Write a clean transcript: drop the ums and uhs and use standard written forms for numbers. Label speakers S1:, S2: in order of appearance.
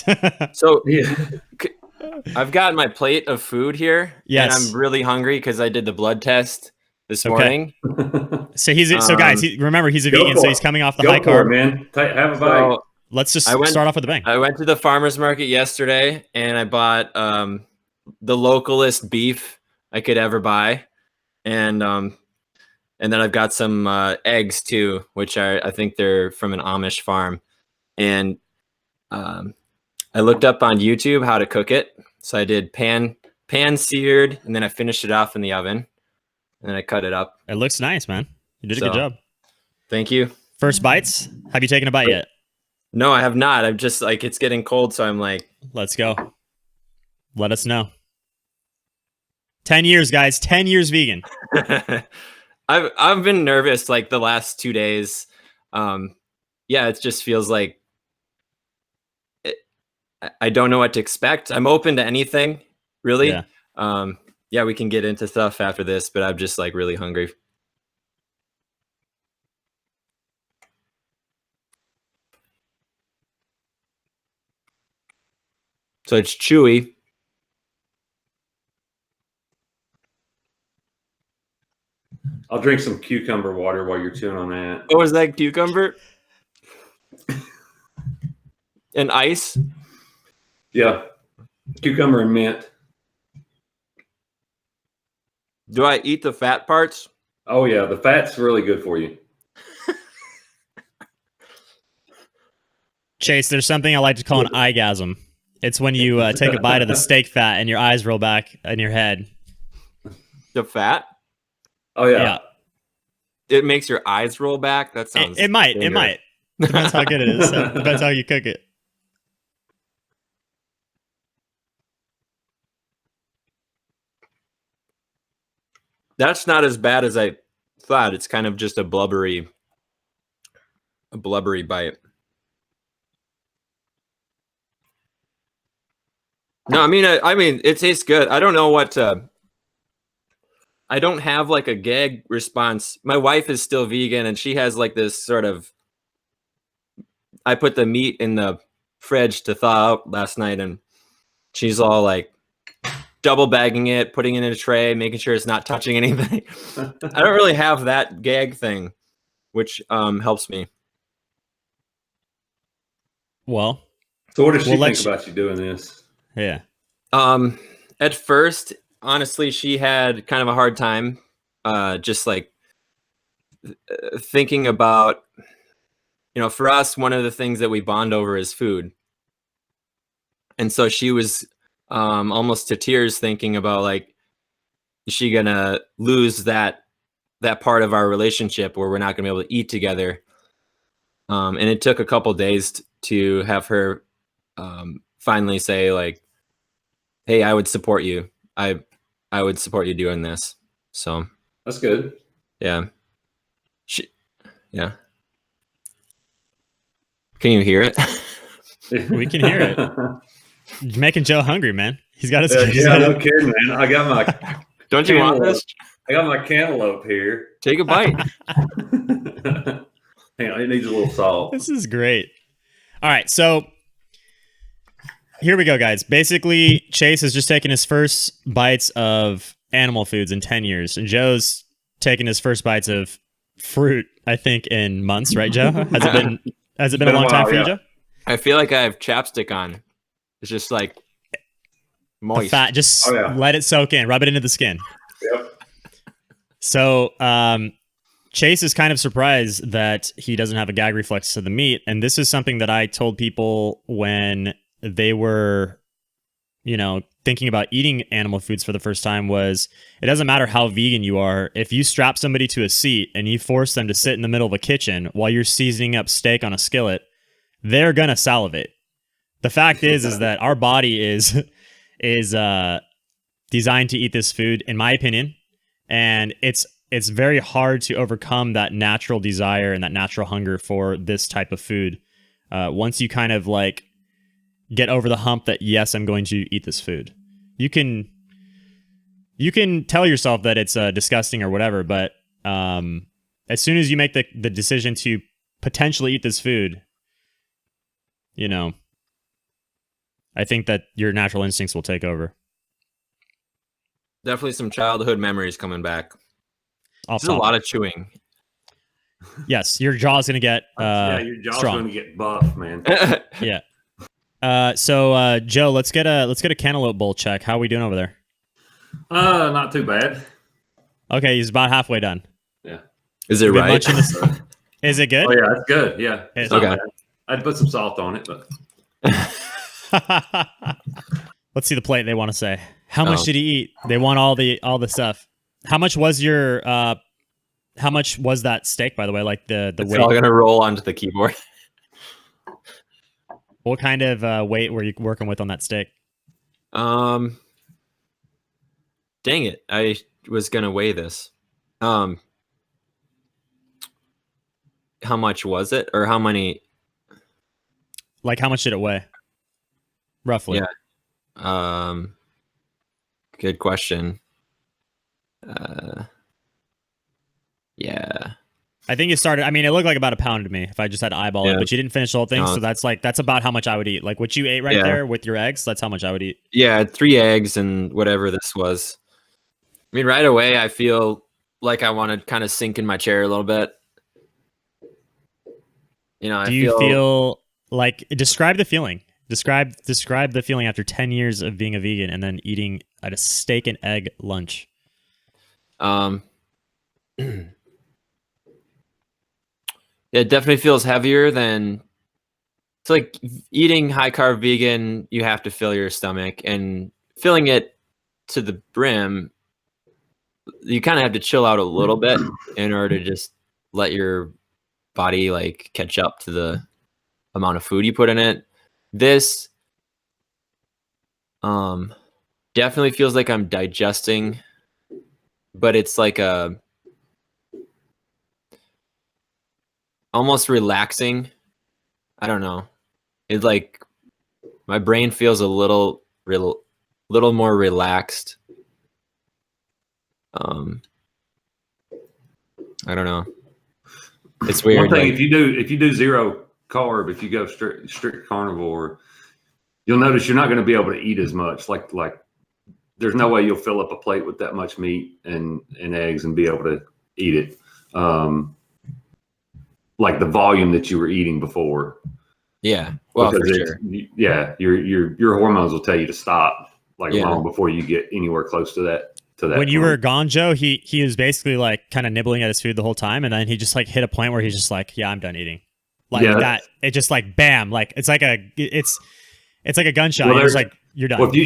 S1: Chase.
S2: So
S3: Yeah.
S2: I've got my plate of food here, and
S1: Yes.
S2: I'm really hungry because I did the blood test this
S1: Okay.
S2: morning.
S1: So guys, remember he's a vegan, so he's coming off the high
S3: Go for
S1: carb.
S3: it, man. Have a bite.
S2: So
S1: Let's just start off with the bang.
S2: I went to the farmer's market yesterday, and I bought the localest beef I could ever buy, and then I've got some eggs too, which I think they're from an Amish farm, and I looked up on YouTube how to cook it. So I did pan seared, and then I finished it off in the oven, and then I cut it up.
S1: It looks nice, man. You did a good job.
S2: Thank you.
S1: First bites? Have you taken a bite yet?
S2: No, I have not. I'm just like, it's getting cold, so I'm like,
S1: let's go. Let us know. 10 years, guys. 10 years vegan.
S2: I've been nervous like the last 2 days. Yeah, it just feels like I don't know what to expect. I'm open to anything, really.
S1: Yeah.
S2: Yeah, we can get into stuff after this, but I'm just like really hungry. So it's chewy.
S3: I'll drink some cucumber water while you're chewing on that.
S2: What was that, cucumber? And ice?
S3: Yeah. Cucumber and mint.
S2: Do I eat the fat parts?
S3: Oh, yeah. The fat's really good for you.
S1: Chase, there's something I like to call an eyegasm. It's when you take a bite of the steak fat and your eyes roll back in your head.
S2: The fat?
S3: Oh, yeah.
S2: It makes your eyes roll back? That sounds
S1: It might.
S2: dangerous.
S1: It might. Depends how good it is. Depends how you cook it.
S2: That's not as bad as I thought. It's kind of just a blubbery bite. No, I mean, it tastes good. I don't know what I don't have like a gag response. My wife is still vegan, and she has like this sort of. I put the meat in the fridge to thaw out last night, and she's all like double bagging it, putting it in a tray, making sure it's not touching anything. I don't really have that gag thing, which helps me.
S1: Well,
S3: so what does she think about you doing this?
S1: Yeah.
S2: At first, honestly, she had kind of a hard time, just like thinking about, for us, one of the things that we bond over is food. And so she was almost to tears thinking about like, is she gonna lose that part of our relationship where we're not gonna be able to eat together? And it took a couple days to have her finally say like, hey, I would support you. I would support you doing this. So
S3: that's good.
S2: Yeah. Yeah. Can you hear it?
S1: We can hear it. You're making Joe hungry, man. He's got his.
S3: No kidding, man. I got my.
S2: Don't you want this?
S3: I got my cantaloupe here.
S2: Take a bite.
S3: Hang on, it needs a little salt.
S1: This is great. All right, so here we go, guys. Basically, Chase has just taken his first bites of animal foods in 10 years, and Joe's taken his first bites of fruit, I think, in months, right, Joe? Has it been a long time for you, Joe?
S2: I feel like I have chapstick on. It's just like moist.
S1: The fat, just let it soak in, rub it into the skin.
S3: Yep.
S1: So, Chase is kind of surprised that he doesn't have a gag reflex to the meat, and this is something that I told people when they were, thinking about eating animal foods for the first time was, it doesn't matter how vegan you are. If you strap somebody to a seat and you force them to sit in the middle of a kitchen while you're seasoning up steak on a skillet, they're going to salivate. The fact is that our body is designed to eat this food, in my opinion, and it's very hard to overcome that natural desire and that natural hunger for this type of food. Once you kind of like get over the hump that, yes, I'm going to eat this food. You can tell yourself that it's disgusting or whatever, but as soon as you make the decision to potentially eat this food, I think that your natural instincts will take over.
S2: Definitely some childhood memories coming back.
S1: Off
S2: This is a
S1: top.
S2: lot of chewing.
S1: Yes, your jaw's gonna get
S3: yeah, your jaw's
S1: strong.
S3: going to get buff, man.
S1: Yeah. So Joe, let's get a cantaloupe bowl check. How are we doing over there?
S3: Not too bad.
S1: Okay, he's about halfway done.
S3: Yeah.
S2: Is it
S1: You've been
S2: right?
S1: munching this- Is it good?
S3: Oh yeah, that's good. Yeah.
S1: It's
S3: Not
S2: okay.
S3: bad. I'd put some salt on it, but
S1: Let's see the plate. They want to say how much
S2: Oh.
S1: did he eat? They want all the stuff. How much was your how much was that steak, by the way? Like the
S2: It's
S1: weight.
S2: all gonna roll onto the keyboard.
S1: What kind of weight were you working with on that steak?
S2: Dang it! I was gonna weigh this. How much was it, or how many?
S1: Like how much did it weigh? Roughly.
S2: Yeah. Good question. Yeah.
S1: I think it started. I mean, it looked like about a pound to me if I just had to eyeball it,
S2: Yeah.
S1: but you didn't finish the whole thing.
S2: No.
S1: So that's about how much I would eat. Like what you ate right
S2: Yeah.
S1: there with your eggs, that's how much I would eat.
S2: Yeah, 3 eggs and whatever this was. I mean, right away, I feel like I want to kind of sink in my chair a little bit. You know,
S1: Do you feel like describe the feeling? Describe the feeling after 10 years of being a vegan and then eating at a steak and egg lunch.
S2: It definitely feels heavier than it's like eating high carb vegan. You have to fill your stomach, and filling it to the brim, you kind of have to chill out a little bit in order to just let your body like catch up to the amount of food you put in it. This definitely feels like I'm digesting, but it's like a almost relaxing. I don't know. It's like my brain feels a little more relaxed. I don't know. It's weird.
S3: one thing,
S2: like-
S3: if you do zero carb, if you go strict carnivore, you'll notice you're not going to be able to eat as much. Like there's no way you'll fill up a plate with that much meat and eggs and be able to eat it. Like the volume that you were eating before.
S2: yeah. Well, for
S3: Because
S2: sure.
S3: Yeah, your hormones will tell you to stop
S2: Yeah.
S3: long before you get anywhere close to that.
S1: When you
S3: point.
S1: were gone, Joe, he was basically like kind of nibbling at his food the whole time, and then he just like hit a point where he's just like, "Yeah, I'm done eating." Like
S3: Yeah.
S1: that. It just like bam, like it's like a gunshot.
S3: Well,
S1: It's
S3: there's-
S1: like you're done.
S3: Well, if you